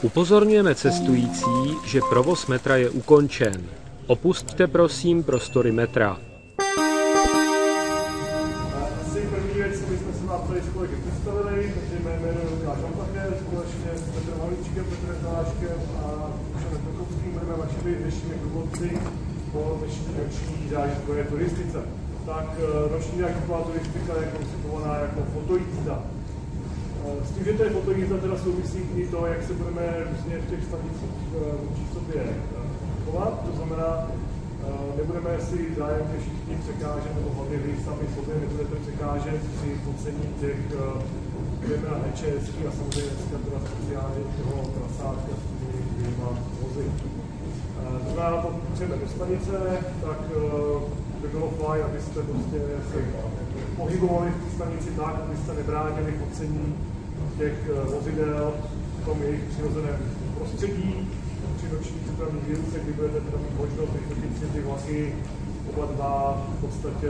Upozorňujeme cestující, že provoz metra je ukončen. Opusťte prosím prostory metra. Asi první věc, my jsme se napsali s kolegy představili, takže mé jméno je Lukáš Amtacher, společně s Petrem Havlíčkem, Petrem Záškem a Kušanem Prokovským budeme vašimi dnešními průvodci po dnešní noční zážitkové turistice. Tak noční zážitková turistika je koncipovaná jako fotojízda. S tím, že to je fotojízda, teda souvisí i to, jak se budeme různě v těch stanicích vůči sobě chovat. To znamená, nebudeme si vzájemně všichni překážet, nebo hlavně vy sami sobě nebudete překážet při focení těch zejména nečeských a samozřejmě dneska teda speciálně toho trasátka s těmi dvěma vozy. To znamená, pokud přijeme do stanice, tak by bylo fajn, abyste prostě se pohybovali v té stanici tak, abyste nebránili focení těch vozidel v tom jejich přirozeném prostředí. Při noční přepravní výluce, kdy budete teda mít možnost vyfotit si ty vlaky oba dva v podstatě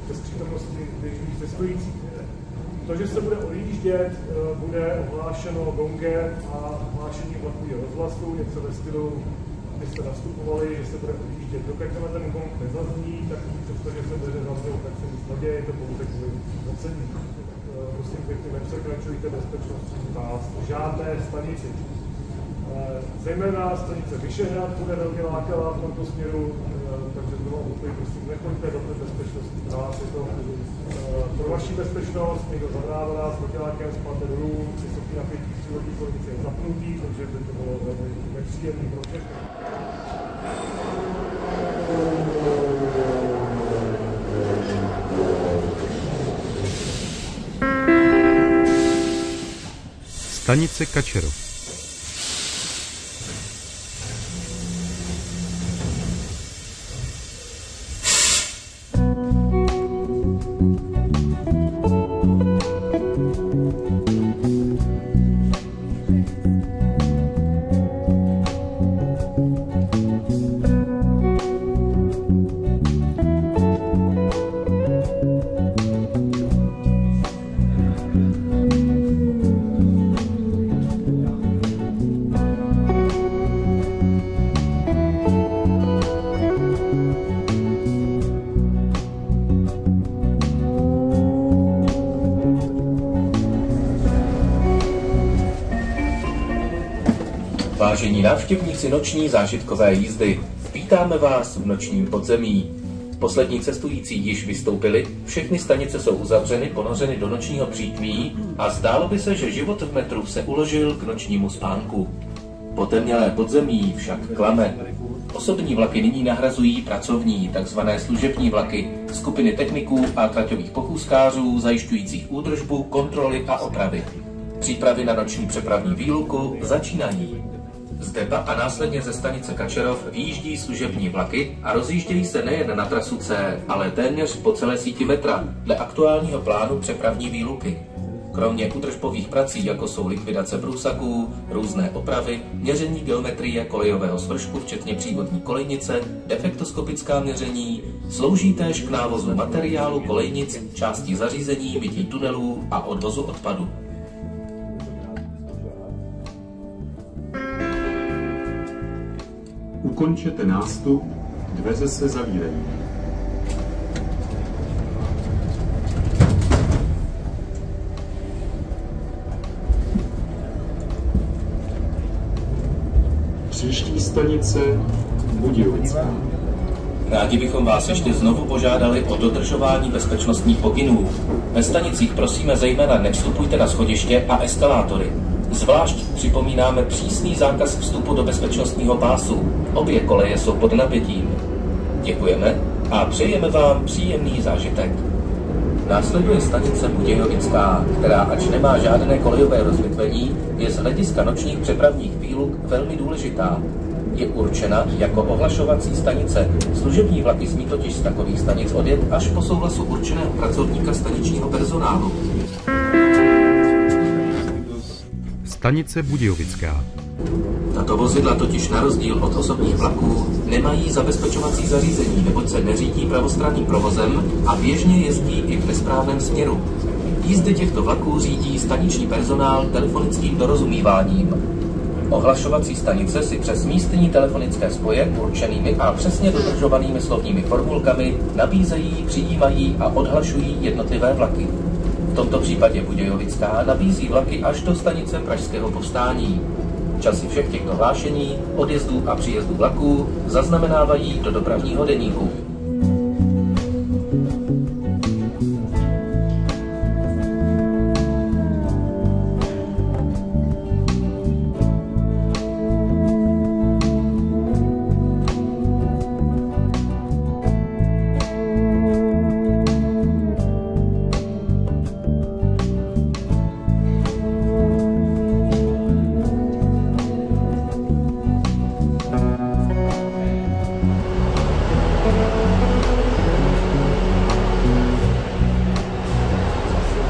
bez přítomnosti běžných cestujících. To, že se bude odjíždět, bude ohlášeno gongem a ohlášení vlaku je rozhlasu, něco ve stylu, abyste nastupovali, že se bude odjíždět. Dokud ten gong nezazní, tak přestože se dveře zavřou, tak se nic neděje, je to pouze kvůli focení. Prosím pěkně, nepřekračujte bezpečnostní pás v žádné stanici. Zejména stanice Vyšehrad bude velmi lákavá v tomto směru, takže znovu opakuji, prosím, nechoďte do té bezpečnostní pás, je to pro vaši bezpečnost, někdo zahrává nás motilákem, spáte dolů, vysoký napětí přírodní kornice je zapnutý, takže by to bylo velmi nepříjemný pro všechny. Stanice Kačerov. Vážení návštěvníci noční zážitkové jízdy, vítáme vás v nočním podzemí. Poslední cestující již vystoupili, všechny stanice jsou uzavřeny, ponořeny do nočního přítmí a zdálo by se, že život v metru se uložil k nočnímu spánku. Potemnělé podzemí však klame. Osobní vlaky nyní nahrazují pracovní, takzvané služební vlaky, skupiny techniků a traťových pochůzkářů zajišťujících údržbu, kontroly a opravy. Přípravy na noční přepravní výluku začínají. Z depa a následně ze stanice Kačerov vyjíždí služební vlaky a rozjíždějí se nejen na trasu C, ale téměř po celé síti metra dle aktuálního plánu přepravní výluky. Kromě údržbových prací, jako jsou likvidace průsaků, různé opravy, měření geometrie kolejového svršku, včetně přívodní kolejnice, defektoskopická měření, slouží též k návozu materiálu kolejnic, částí zařízení, mytí tunelů a odvozu odpadu. Ukončete nástup, dveře se zavírají. Příští stanice Budějovická. Rádi bychom vás ještě znovu požádali o dodržování bezpečnostních pokynů. Ve stanicích prosíme zejména nevstupujte na schodiště a eskalátory. Zvlášť připomínáme přísný zákaz vstupu do bezpečnostního pásu. Obě koleje jsou pod napětím. Děkujeme a přejeme vám příjemný zážitek. Následuje stanice Budějovická, která ač nemá žádné kolejové rozvětvení, je z hlediska nočních přepravních výluk velmi důležitá. Je určena jako ohlašovací stanice. Služební vlaky smí totiž z takových stanic odjet až po souhlasu určeného pracovníka staničního personálu. Stanice Budějovická. Tato vozidla totiž na rozdíl od osobních vlaků nemají zabezpečovací zařízení, neboť se neřídí pravostranným provozem a běžně jezdí i v nesprávném směru. Jízdy těchto vlaků řídí staniční personál telefonickým dorozumíváním. Ohlašovací stanice si přes místní telefonické spoje určenými a přesně dodržovanými slovními formulkami nabízejí, přijímají a odhlašují jednotlivé vlaky. V tomto případě Budějovická nabízí vlaky až do stanice Pražského Povstání. Časy všech těchto hlášení, odjezdů a příjezdů vlaků zaznamenávají do dopravního deníku.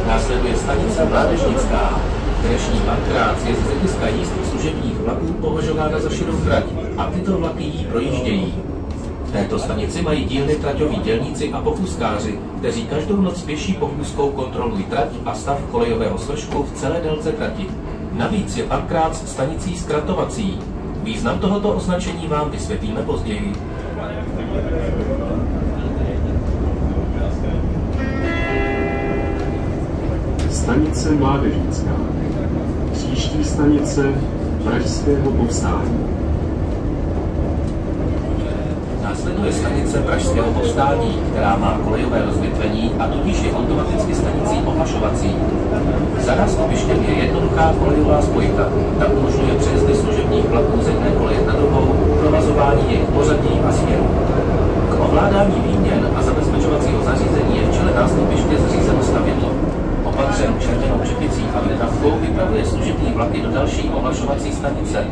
Následuje stanice Mládežnická. Dnešní dvakrát je z hlediska jízdy služebních vlaků považována za širou trať a tyto vlaky jí projíždějí. V této stanici mají dílny traťoví dělníci a pochůzkáři, kteří každou noc pěší pochůzkou kontrolují trať a stav kolejového svršku v celé délce trati. Navíc je dvakrát stanicí zkratovací. Význam tohoto označení vám vysvětlíme později. Stanice Mládežnická. Příští stanice Pražského Povstání. Následuje stanice Pražského Povstání, která má kolejové rozvětvení a tudíž je automaticky stanicí ohlašovací. Za nástupištěm je jednoduchá kolejová spojka. Ta umožňuje přejezdy služebních vlaků z jedné koleje na druhou, provazování jejich pořadí a směru. K ovládání výměn a zabezpečovacího zařízení je v čele nástupiště zřízeno stavidlo. Opatřen červenou čepicí a vypravkou vypravuje služební vlaky do další ohlašovací stanice,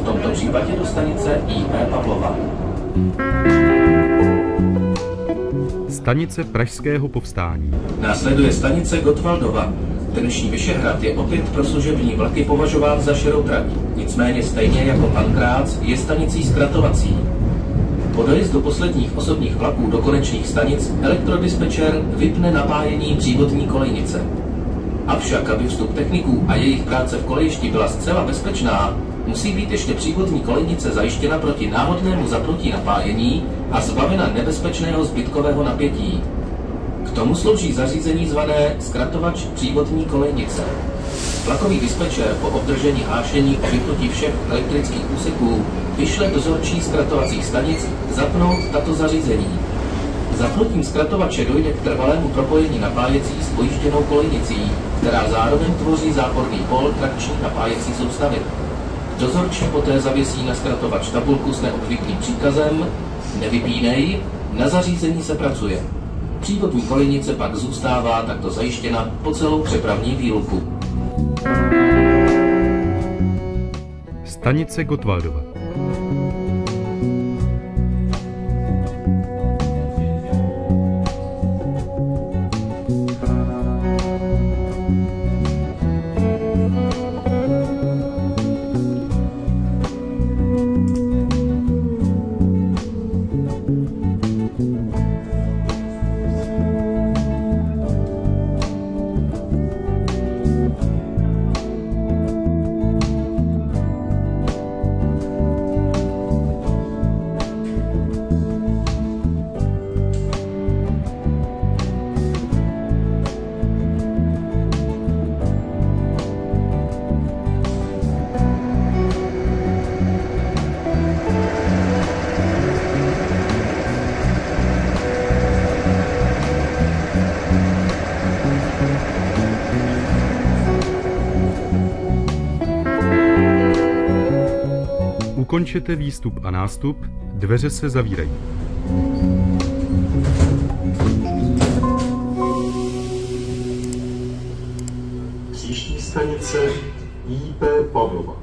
v tomto případě do stanice IP Pavlova. Stanice Pražského Povstání. Následuje stanice Gottwaldova. Dnešní Vyšehrad je opět pro služební vlaky považován za širou trať, nicméně stejně jako Pankrác je stanicí zkratovací. Po dojezdu posledních osobních vlaků do konečných stanic elektrodispečer vypne napájení přívodní kolejnice. Avšak, aby vstup techniků a jejich práce v kolejišti byla zcela bezpečná, musí být ještě přívodní kolejnice zajištěna proti náhodnému zapnutí napájení a zbavena nebezpečného zbytkového napětí. K tomu slouží zařízení zvané zkratovač přívodní kolejnice. Vlakový dispečer po obdržení hlášení o vypnutí všech elektrických úseků vyšle dozorčí zkratovacích stanic zapnout tato zařízení. Zapnutím zkratovače dojde k trvalému propojení napájecí s pojížděnou kolejnicí, která zároveň tvoří záporný pol trakční napájecí soustavy. Dozorčí poté zavěsí na zkratovač tabulku s neobvyklým příkazem nevypínej, na zařízení se pracuje. Přívodní kolejnice pak zůstává takto zajištěna po celou přepravní výluku. Stanice Gottwaldova. Ukončete výstup a nástup, dveře se zavírají. Příští stanice IP Pavlova.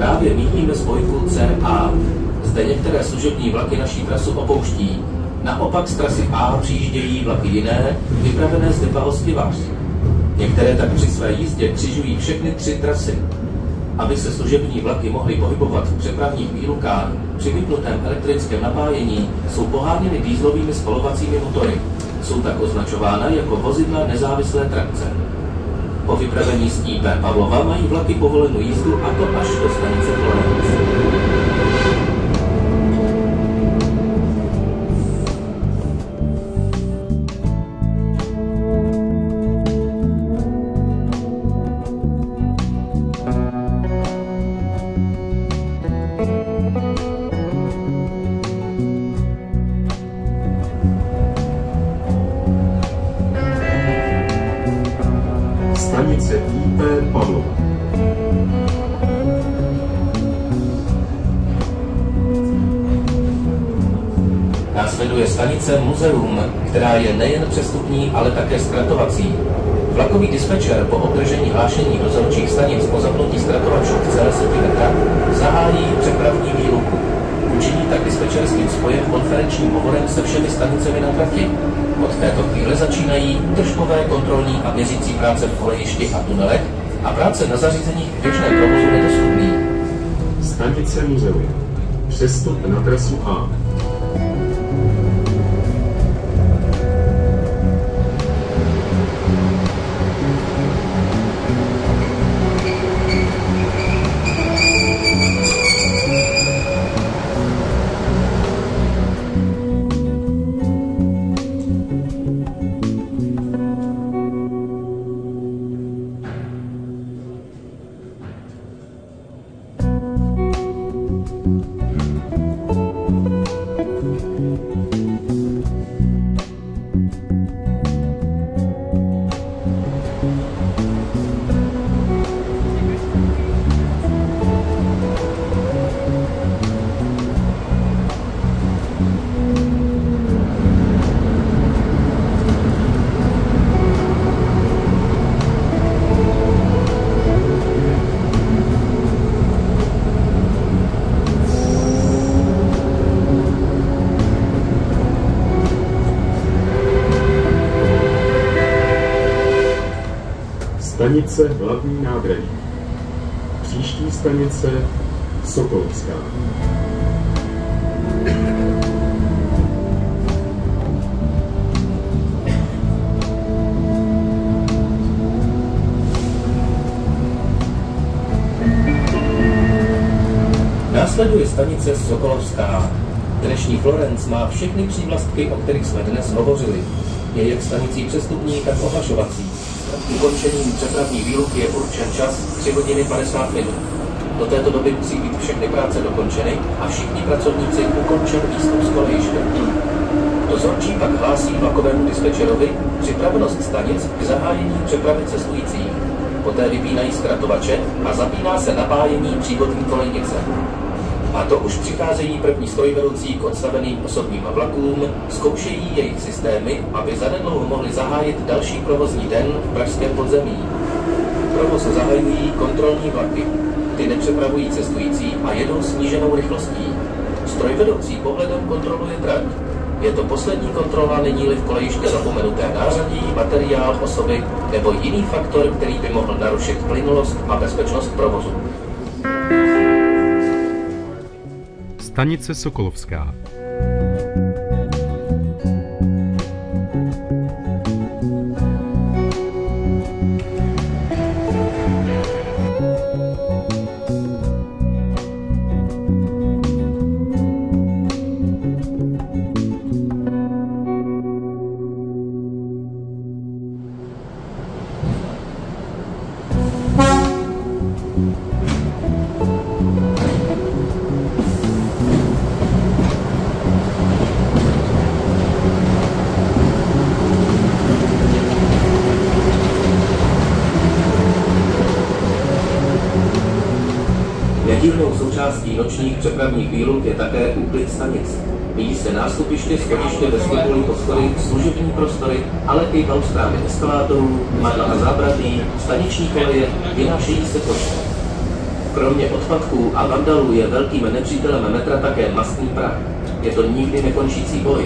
Právě míjíme spojku CA. Zde některé služební vlaky naší trasu opouští. Naopak z trasy A přijíždějí vlaky jiné, vypravené z depa Hostivař. Některé tak při své jízdě křižují všechny 3 trasy. Aby se služební vlaky mohly pohybovat v přepravních výlukách, při vypnutém elektrickém napájení jsou poháněny dieselovými spalovacími motory. Jsou tak označována jako vozidla nezávislé trakce. Po vypravení z IP Pavlova mají vlaky povolenou jízdu, a to až do stanice Florence. Stanice IP Pavlova. Následuje stanice Muzeum, která je nejen přestupní, ale také zkratovací. Vlakový dispečer po obdržení hlášení dozorčích stanic o zapnutí zkratovačů v celé seti metra zahájí přepravní výluku. Učiní tak dispečerským spojem konferenčním hovorem se všemi stanicemi na trati. Od této chvíle začínají údržbové, kontrolní a měřící práce v kolejišti a tunelech a práce na zařízeních v běžném provozu nedostupný. Stanice Muzeum. Přestup na trasu A. Stanice Hlavní nádraží. Příští stanice Sokolovská. Následuje stanice Sokolovská. Dnešní Florence má všechny přívlastky, o kterých jsme dnes hovořili. Je jak stanicí přestupní, tak ohlašovací. Ukončením přepravní výluky je určen čas 3 hodiny 50 minut. Do této doby musí být všechny práce dokončeny a všichni pracovníci ukončen výstup z kolejiště. Dozorčí pak hlásí vlakovému dispečerovi připravenost stanic k zahájení přepravy cestujících. Poté vypínají zkratovače a zapíná se napájení přívodní kolejnice. A to už přicházejí první strojvedoucí k odstaveným osobním vlakům, zkoušejí jejich systémy, aby zanedlouho mohli zahájit další provozní den v pražském podzemí. Provoz zahajují kontrolní vlaky. Ty nepřepravují cestující a jedou sníženou rychlostí. Strojvedoucí pohledem kontroluje trať. Je to poslední kontrola, není-li v kolejiště zapomenuté nářadí, materiál, osoby nebo jiný faktor, který by mohl narušit plynulost a bezpečnost provozu. Stanice Sokolovská. Nedílnou součástí nočních přepravních výluk je také úklid stanic. Míjí se nástupiště, schodiště, vestibulí, hospody, služební prostory, ale i balustrány eskalátorů, mádla a zábradlí, staniční koleje, vynášejí se pošty. Kromě odpadků a vandalů je velkým nepřítelem metra také mastný prach. Je to nikdy nekončící boj.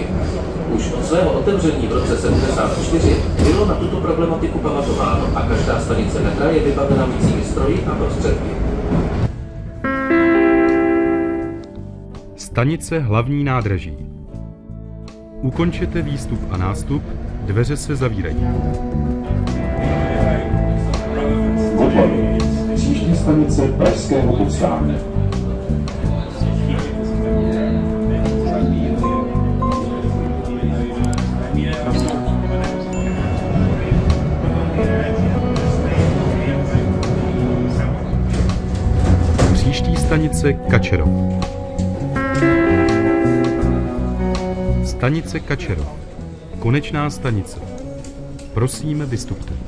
Už od svého otevření v roce 74 bylo na tuto problematiku pamatováno a každá stanice metra je vybavena mycími stroji a prostředky. Stanice hlavní nádraží. Ukončete výstup a nástup, dveře se zavírají. Vltavy. Příští stanice Pražského povstání. Příští stanice Kačerov. Stanice Kačerov. Konečná stanice. Prosím, vystupte.